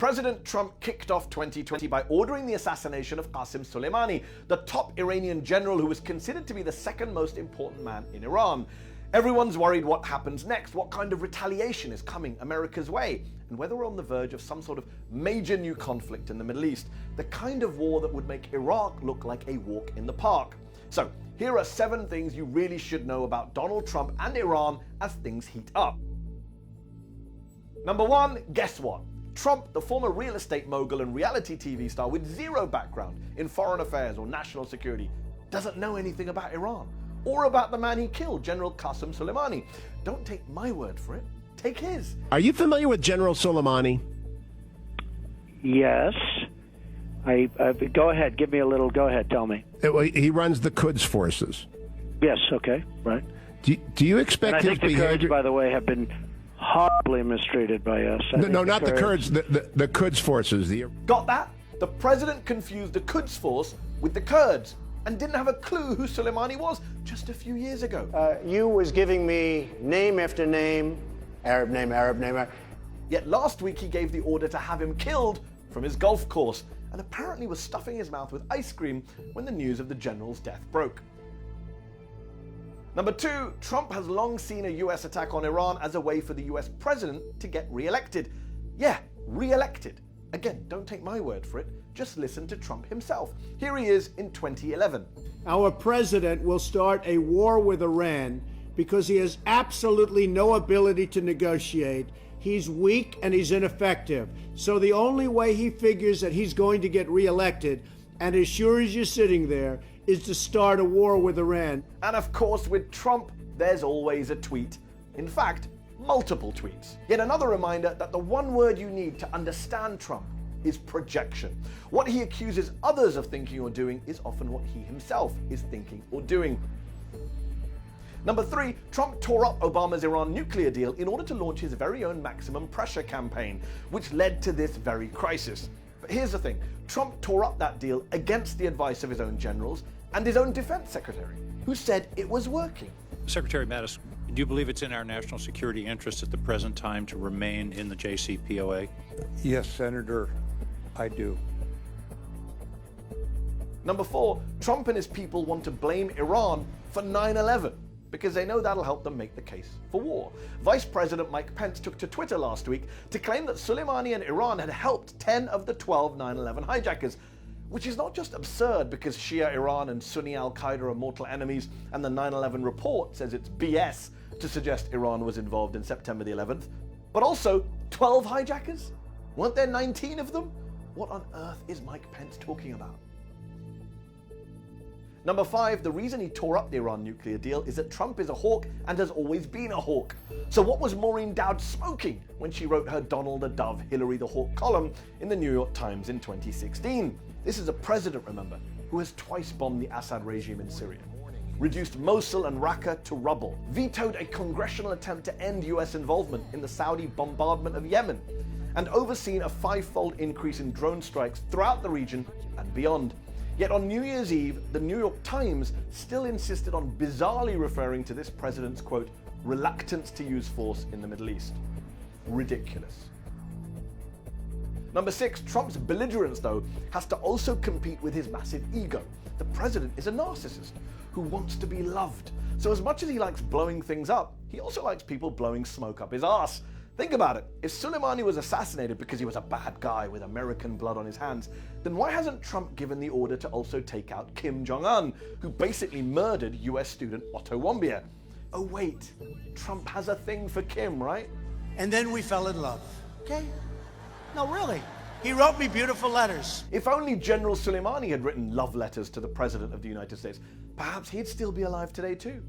President Trump kicked off 2020 by ordering the assassination of Qasem Soleimani, the top Iranian general who was considered to be the second most important man in Iran. Everyone's worried what happens next, what kind of retaliation is coming America's way, and whether we're on the verge of some sort of major new conflict in the Middle East, the kind of war that would make Iraq look like a walk in the park. So, here are 7 things you really should know about Donald Trump and Iran as things heat up. Number 1, guess what? Trump, the former real estate mogul and reality TV star with zero background in foreign affairs or national security, doesn't know anything about Iran or about the man he killed, General Qasem Soleimani. Don't take my word for it, take his. Are you familiar with General Soleimani? Yes. Go ahead, give me a little, go ahead, tell me. He runs the Quds forces. Yes, okay, right. Do you expect and I his think the behavior... Kurds, by the way, have been horribly mistreated by us. No, not the Kurds, the Quds forces. Got that? The president confused the Quds force with the Kurds and didn't have a clue who Soleimani was just a few years ago. You was giving me name after name, Arab name, Arab name. Yet last week he gave the order to have him killed from his golf course and apparently was stuffing his mouth with ice cream when the news of the general's death broke. Number 2, Trump has long seen a US attack on Iran as a way for the US president to get re-elected. Yeah, re-elected. Again, don't take my word for it, just listen to Trump himself. Here he is in 2011. Our president will start a war with Iran because he has absolutely no ability to negotiate. He's weak and he's ineffective. So the only way he figures that he's going to get reelected, and as sure as you're sitting there, is to start a war with Iran. And of course, with Trump, there's always a tweet. In fact, multiple tweets. Yet another reminder that the one word you need to understand Trump is projection. What he accuses others of thinking or doing is often what he himself is thinking or doing. Number 3, Trump tore up Obama's Iran nuclear deal in order to launch his very own maximum pressure campaign, which led to this very crisis. But here's the thing, Trump tore up that deal against the advice of his own generals and his own defense secretary, who said it was working. Secretary Mattis, do you believe it's in our national security interest at the present time to remain in the JCPOA? Yes, Senator, I do. Number 4, Trump and his people want to blame Iran for 9/11 because they know that'll help them make the case for war. Vice President Mike Pence took to Twitter last week to claim that Soleimani and Iran had helped 10 of the 12 9/11 hijackers, which is not just absurd because Shia Iran and Sunni al-Qaeda are mortal enemies and the 9/11 report says it's BS to suggest Iran was involved in September the 11th, but also 12 hijackers? Weren't there 19 of them? What on earth is Mike Pence talking about? Number 5, the reason he tore up the Iran nuclear deal is that Trump is a hawk and has always been a hawk. So what was Maureen Dowd smoking when she wrote her Donald the Dove, Hillary the Hawk column in the New York Times in 2016? This is a president, remember, who has twice bombed the Assad regime in Syria, reduced Mosul and Raqqa to rubble, vetoed a congressional attempt to end US involvement in the Saudi bombardment of Yemen, and overseen a 5-fold increase in drone strikes throughout the region and beyond. Yet on New Year's Eve, the New York Times still insisted on bizarrely referring to this president's, quote, reluctance to use force in the Middle East. Ridiculous. Number 6, Trump's belligerence, though, has to also compete with his massive ego. The president is a narcissist who wants to be loved. So as much as he likes blowing things up, he also likes people blowing smoke up his ass. Think about it. If Soleimani was assassinated because he was a bad guy with American blood on his hands, then why hasn't Trump given the order to also take out Kim Jong-un, who basically murdered US student Otto Warmbier? Oh wait, Trump has a thing for Kim, right? And then we fell in love, okay? No, really. He wrote me beautiful letters. If only General Soleimani had written love letters to the President of the United States, perhaps he'd still be alive today too.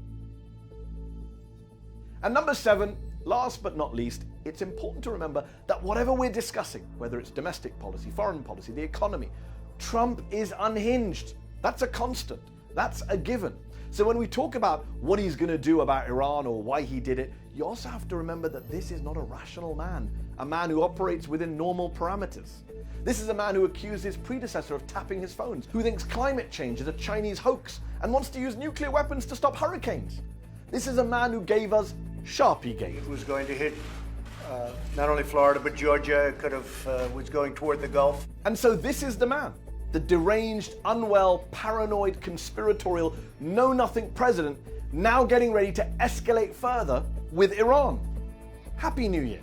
And number 7, last but not least, it's important to remember that whatever we're discussing, whether it's domestic policy, foreign policy, the economy, Trump is unhinged. That's a constant. That's a given. So when we talk about what he's going to do about Iran or why he did it, you also have to remember that this is not a rational man, a man who operates within normal parameters. This is a man who accused his predecessor of tapping his phones, who thinks climate change is a Chinese hoax and wants to use nuclear weapons to stop hurricanes. This is a man who gave us Sharpiegate. It was going to hit Not only Florida, but Georgia could have was going toward the Gulf. And so this is the man, the deranged, unwell, paranoid, conspiratorial, know-nothing president, now getting ready to escalate further with Iran. Happy New Year.